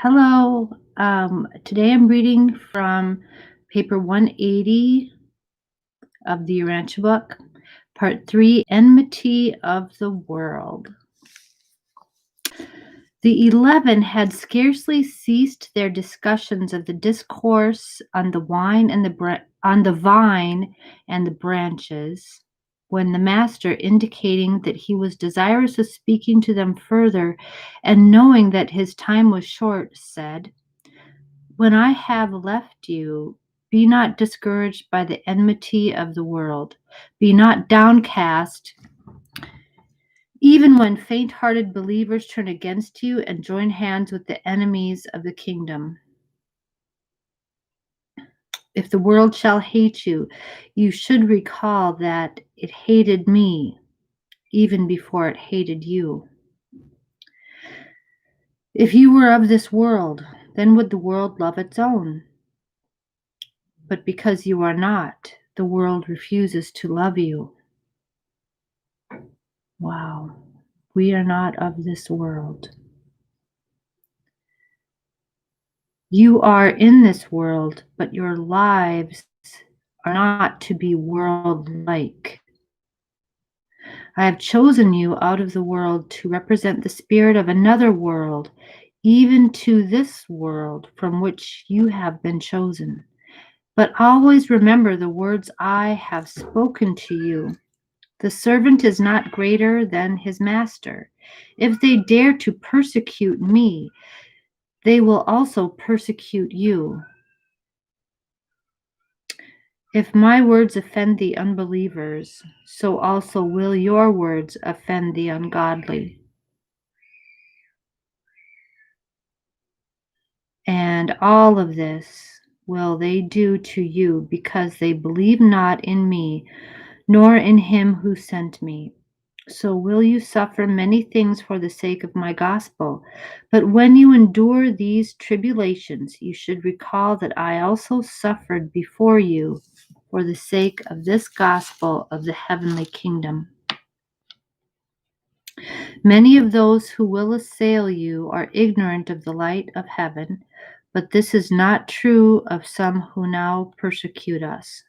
Hello. Today I'm reading from paper 180 of the Urantia book, part 3, Enmity of the World. The 11 had scarcely ceased their discussions of the discourse on the vine and the branches, when the master, indicating that he was desirous of speaking to them further, and knowing that his time was short, said, "When I have left you, be not discouraged by the enmity of the world. Be not downcast, even when faint-hearted believers turn against you and join hands with the enemies of the kingdom. If the world shall hate you, you should recall that it hated me even before it hated you. If you were of this world, then would the world love its own. But because you are not, the world refuses to love you." Wow. We are not of this world. You are in this world, but your lives are not to be world-like. I have chosen you out of the world to represent the spirit of another world, even to this world from which you have been chosen. But always remember the words I have spoken to you. The servant is not greater than his master. If they dare to persecute me, they will also persecute you. If my words offend the unbelievers, so also will your words offend the ungodly. And all of this will they do to you because they believe not in me, nor in him who sent me. So will you suffer many things for the sake of my gospel. But when you endure these tribulations, you should recall that I also suffered before you for the sake of this gospel of the heavenly kingdom. Many of those who will assail you are ignorant of the light of heaven, but this is not true of some who now persecute us.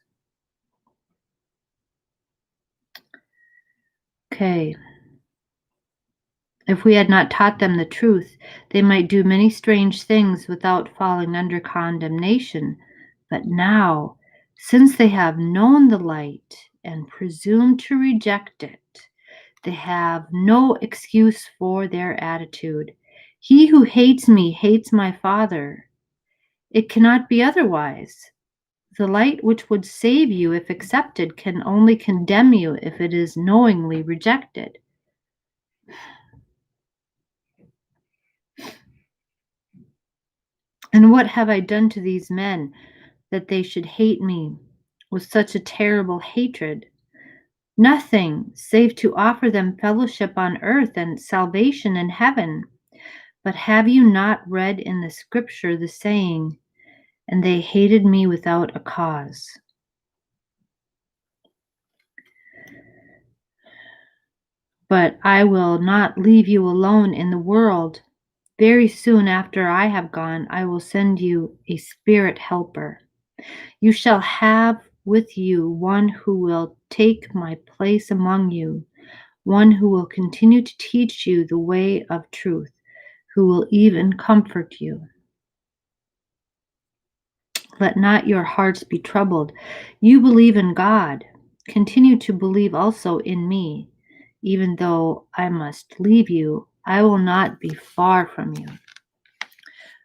Okay. If we had not taught them the truth, they might do many strange things without falling under condemnation. But now, since they have known the light and presume to reject it, they have no excuse for their attitude. He who hates me hates my Father. It cannot be otherwise. The light which would save you if accepted can only condemn you if it is knowingly rejected. And what have I done to these men that they should hate me with such a terrible hatred? Nothing, save to offer them fellowship on earth and salvation in heaven. But have you not read in the scripture the saying, "And they hated me without a cause"? But I will not leave you alone in the world. Very soon after I have gone, I will send you a spirit helper. You shall have with you one who will take my place among you, one who will continue to teach you the way of truth, who will even comfort you. Let not your hearts be troubled. You believe in God. Continue to believe also in me. Even though I must leave you, I will not be far from you.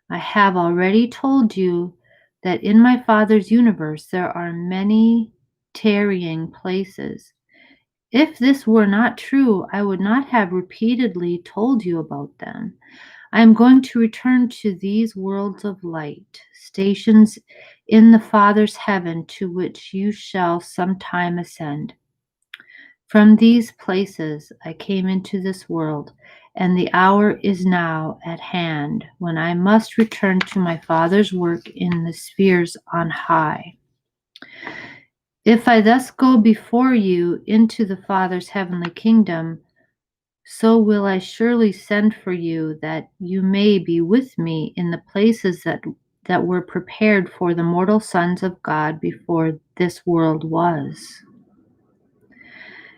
I have already told you that in my Father's universe there are many tarrying places. If this were not true, I would not have repeatedly told you about them. I am going to return to these worlds of light, stations in the Father's heaven to which you shall sometime ascend. From these places I came into this world, and the hour is now at hand when I must return to my Father's work in the spheres on high. If I thus go before you into the Father's heavenly kingdom, so will I surely send for you, that you may be with me in the places that were prepared for the mortal sons of God before this world was.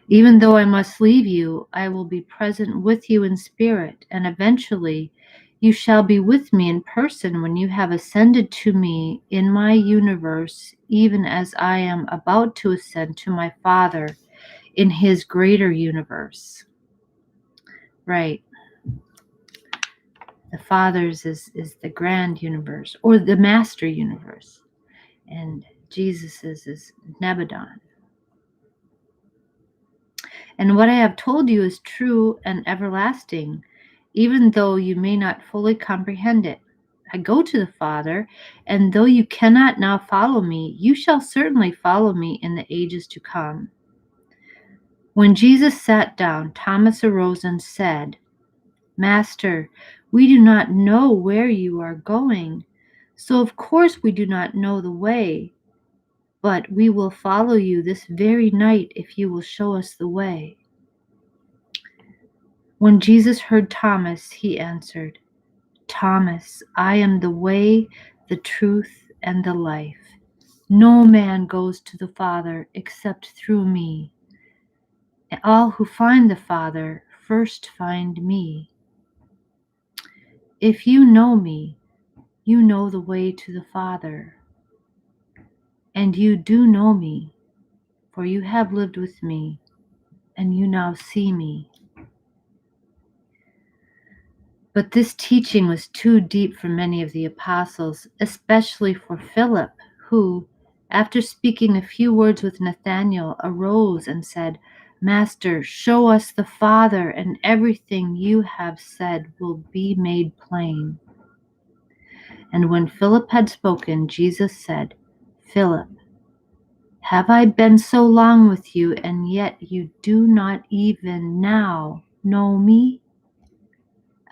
Even though I must leave you, I will be present with you in spirit, and eventually you shall be with me in person when you have ascended to me in my universe, even as I am about to ascend to my Father in his greater universe. Right. The Father's is the grand universe, or the master universe, and Jesus's is Nebadon. And what I have told you is true and everlasting, even though you may not fully comprehend it. I go to the Father, and though you cannot now follow me, you shall certainly follow me in the ages to come. When Jesus sat down, Thomas arose and said, Master, we do not know where you are going, so of course we do not know the way, but we will follow you this very night if you will show us the way. When Jesus heard Thomas, he answered, Thomas, I am the way, the truth, and the life. No man goes to the Father except through me. And all who find the Father first find me. If you know me, you know the way to the Father. And you do know me, for you have lived with me, and you now see me. But this teaching was too deep for many of the apostles, especially for Philip, who, after speaking a few words with Nathanael, arose and said, Master, show us the Father, and everything you have said will be made plain. And when Philip had spoken, Jesus said, Philip, have I been so long with you, and yet you do not even now know me?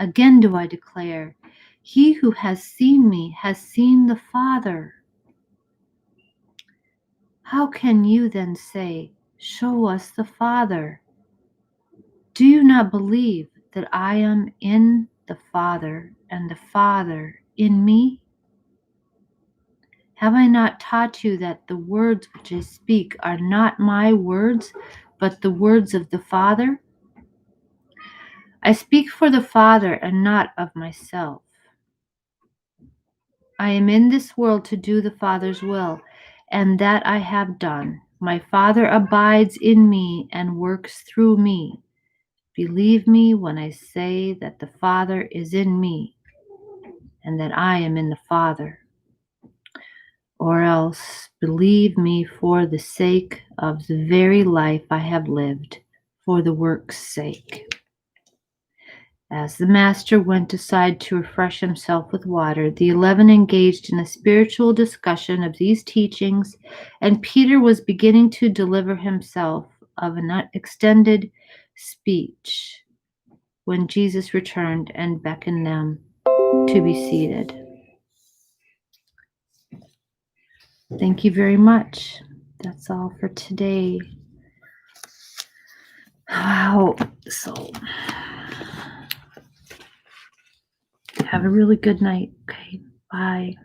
Again do I declare, he who has seen me has seen the Father. How can you then say, show us the Father? Do you not believe that I am in the Father, and the Father in me? Have I not taught you that the words which I speak are not my words, but the words of the Father? I speak for the Father and not of myself. I am in this world to do the Father's will, and that I have done. My Father abides in me and works through me. Believe me when I say that the Father is in me, and that I am in the Father. Or else believe me for the sake of the very life I have lived, for the work's sake. As the master went aside to refresh himself with water, the 11 engaged in a spiritual discussion of these teachings, and Peter was beginning to deliver himself of an extended speech when Jesus returned and beckoned them to be seated. Thank you very much. That's all for today. Wow. So have a really good night. Okay. Bye.